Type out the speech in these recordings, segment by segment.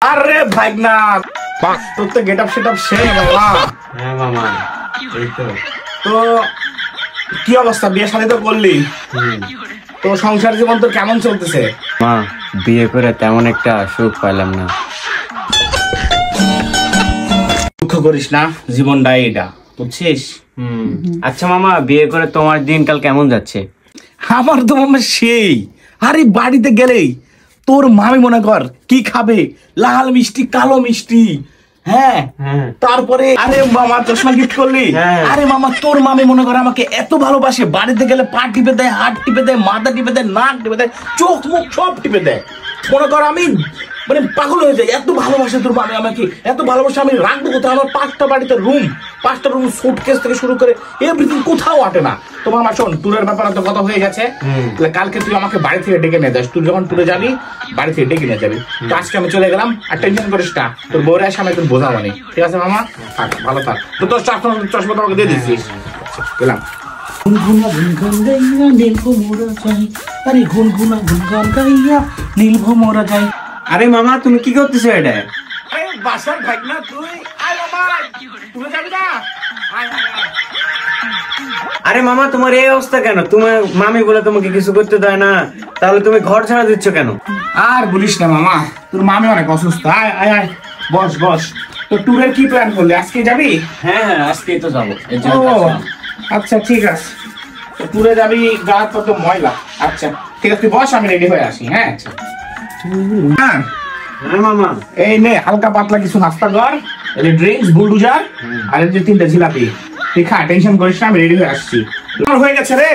আরে ভাইগনা তোর তো গেট আপ সেট আপ শেষ বাবা। হ্যাঁ মামা এই তো কি অবস্থা, বিয়ে শাদী তো করলি, তো সংসার জীবন তোর কেমন চলতেছে? মা বিয়ে করে তেমন একটা সুখ পাইলাম না। দুঃখ করিস না, জীবনটাই এটা, বুঝছিস? আচ্ছা মামা, বিয়ে করে তোমার দিনকাল কেমন যাচ্ছে? আমার তো মামা সেই, আরে বাড়িতে গেলেই তোর মামি মনে কর কি খাবে, লাল মিষ্টি কালো মিষ্টি, হ্যাঁ তারপরে আরে মামা চশমা গিফট করলি, আরে মামা তোর মামি মনে কর আমাকে এত ভালোবাসে, বাড়িতে গেলে পা টিপে দেয়, হাত টিপে দেয়, মাথা টিপে দেয়, নাক টিপে দেয়, চোখ মুখ সব টিপে দেয়। মনে কর আমি মানে পাগল হয়ে যাই, এত ভালোবাসে তোর মামি আমাকে, এত ভালোবাসে। আমি রাখবো কোথাও? আমার 5টা বাড়িতে রুম, 5টা রুম, সুটকেস থেকে শুরু করে এভরিথিং, কোথাও আটে না। তো মামা শোন, ট্যুরের ব্যাপারে তো কথা হয়ে গেছে, কালকে তুই আমাকে বাড়ি থেকে ডেকে নিয়ে যাস। তুই যখন ট্যুরে যাবি বাড়ি থেকে ডেকে নিয়ে যাবি। তো আজকে আমি চলে গেলাম, আর টেনশন করিস না, তোর বউরে আসে আমি একটু বোঝাবানি, ঠিক আছে মামা? থাক, ভালো থাক। তো তোর চশমা তো আমাকে দিয়ে দিচ্ছিস, গেলাম। গুনগুনা গুনগান গাইয়া নীলভোমরা যাই, আরে গুনগুনা গুনগান গাইয়া নীলভোমরা যাই। আরে মামা তুমি কি করতেছো এটা? আরে বাসার ভাগনা তুই, আয় মামা, তুই যাবি না? আয় আয়। আরে মামা তোমার এই অবস্থা কেন? তোমার মামি বলে তোমাকে কিছু করতে দেয় না, তাহলে তুমি ঘর ছাড়া দিচ্ছ কেন? আর বলিস না মামা, তোর মামি অনেক অসুস্থ। আয় আয় আয়, বস বস। তো ট্যুরের কি প্ল্যান করলি? আজকে যাবি? হ্যাঁ আজকেই তো যাবো। ও আচ্ছা ঠিক আছে, তো ট্যুরে যাবি, গা কত ময়লা। আচ্ছা ঠিক আছে, তুই বস, আমি রেডি হয়ে আসি। হ্যাঁ হ্যাঁ হ্যাঁ মামা, এই নে হালকা পাতলা কিছু নাস্তা কর, এই ড্রিঙ্কস, বুলডুজার, আর এই যে 3টা জিলাপি, তুই খা, টেনশন করিস না, আমি রেডি হয়ে আসছি। আমার হয়ে গেছে রে,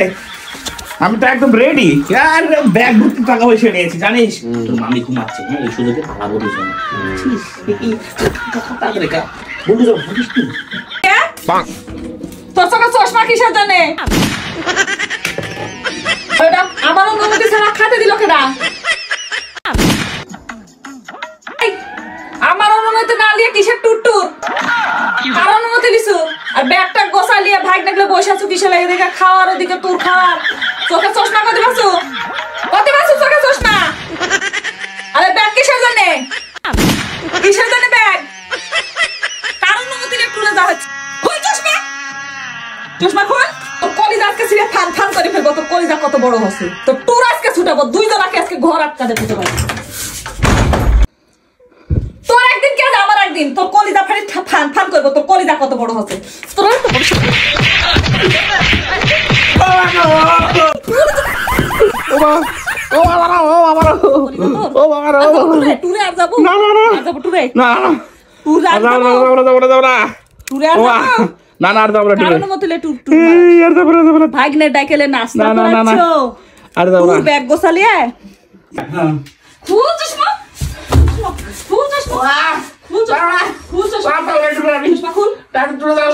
আমি তো একদম রেডি। আর ব্যাগ ভর্তি টাকা পয়সা নিয়েছি, জানিস? তোর মামি ঘুমাচ্ছে, এই সুযোগে পালাবো দুজন। বুলডুজার বুঝিস তুই? তোর চোখে চশমা কিসের জন্য? আমার অনুমতি ছাড়া খাতে দিল কেনা? আমার অনুমতি না লিয়ে কিসের টুর টুর? আর অনুমতি দিছু, আর ব্যাগটা গোসা লিয়ে ভাগ দেখলে বসে আছো কিসে লাগে? দেখে খাওয়ার ওদিকে তোর খাওয়ার। চোখে চশমা কত বাসু? কত বাসু চোখে চশমা? আরে ব্যাগ কিসের জন্য? কিসের জন্য ব্যাগ? কার অনুমতি নিয়ে টুরে যাওয়া হচ্ছে? খুল চশমা, চশমা খুল। তোর কলিজা আজকে ছিঁড়ে ফান ফান করে ফেলবো। তোর কলিজা কত বড় হচ্ছে, তোর টুর আজকে ছুটাবো। 2 জনাকে আজকে ঘর আটকাতে দিতে পারি। তোর একদিন কে আমার একদিন, তোর কলিজা ফাড়ি ফান ফান করবো। তোর কলিজা কত বড় হচ্ছে, তোর তো বড়। টুরে আর যাবো না, যাবো টুরে না, টুরে আর যাবো না না, আর যাবো না টুরে। মতলে টুর টুর আর যাবো না, ভাগনে ডাইকেলে নাস্তা করাচ্ছো, আর যাবো না। টুর ব্যাগ গোছালিয়ে খুল চশমা, খুল চশমা, খুল চশমা, খুল চশমা, চশমা খুল, তারপর টুরে যাবো।